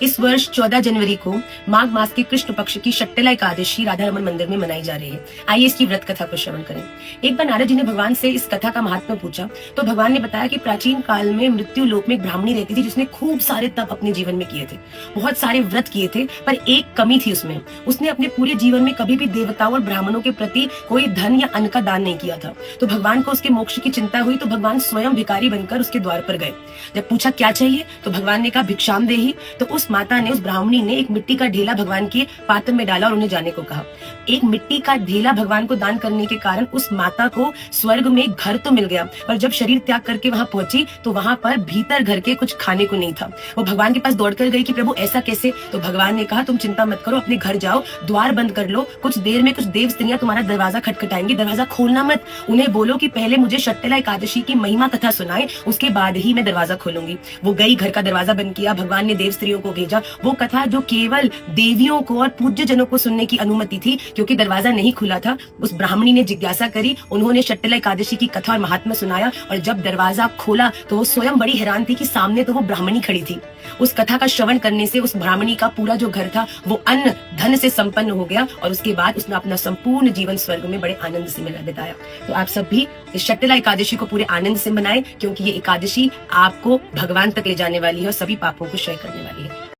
इस वर्ष 14 जनवरी को माघ मास के कृष्ण पक्ष की शट्टिला एकादशी राधा रमन मंदिर में मनाई जा रही है। आइए इसकी व्रत कथा को श्रवण करें। एक बार नारद जी ने भगवान से इस कथा का महात्म्य पूछा तो भगवान ने बताया कि प्राचीन काल में मृत्यु लोक में एक ब्राह्मणी रहती थी जिसने खूब सारे तप अपने जीवन में किए थे, बहुत सारे व्रत किए थे, पर एक कमी थी उसमें। उसने अपने पूरे जीवन में कभी भी देवताओं और ब्राह्मणों के प्रति कोई धन या अन्न का दान नहीं किया था। तो भगवान को उसके मोक्ष की चिंता हुई तो भगवान स्वयं भिखारी बनकर उसके द्वार पर गए। जब पूछा क्या चाहिए तो भगवान ने कहा भिक्षाम देही। तो उस माता ने, उस ब्राह्मणी ने एक मिट्टी का ढेला भगवान के पात्र में डाला और उन्हें जाने को कहा। एक मिट्टी का ढेला भगवान को दान करने के कारण उस माता को स्वर्ग में घर तो मिल गया, पर जब शरीर त्याग करके वहां पहुंची तो वहां पर भीतर घर के कुछ खाने को नहीं था। वो भगवान के पास दौड़कर गई कि प्रभु ऐसा कैसे? तो भगवान ने कहा तुम चिंता मत करो, अपने घर जाओ, द्वार बंद कर लो, कुछ देर में कुछ देव स्त्रियां तुम्हारा दरवाजा खटखटाएंगी, दरवाजा खोलना मत। उन्हें बोलो कि पहले मुझे शट्टिला एकादशी की महिमा कथा सुनाए, उसके बाद ही मैं दरवाजा खोलूंगी। वो गई, घर का दरवाजा बंद किया, भगवान ने देव स्त्रियों को भेजा। वो कथा जो केवल देवियों को और पूज्य जनों को सुनने की अनुमति थी, क्योंकि दरवाजा नहीं खुला था, उस ब्राह्मणी ने जिज्ञासा करी, उन्होंने शट्टिला एकादशी की कथा और महात्म्य सुनाया। और जब दरवाजा खोला तो वो स्वयं बड़ी हैरान थी कि सामने तो वो ब्राह्मणी खड़ी थी। उस कथा का श्रवण करने से उस ब्राह्मणी का पूरा जो घर था वो अन्न धन से संपन्न हो गया और उसके बाद उसने अपना संपूर्ण जीवन स्वर्ग में बड़े आनंद से बिताया। तो आप सब भी इस शट्टिला एकादशी को पूरे आनंद से मनाएं, क्योंकि ये एकादशी आपको भगवान तक ले जाने वाली है और सभी पापों को क्षय करने वाली है।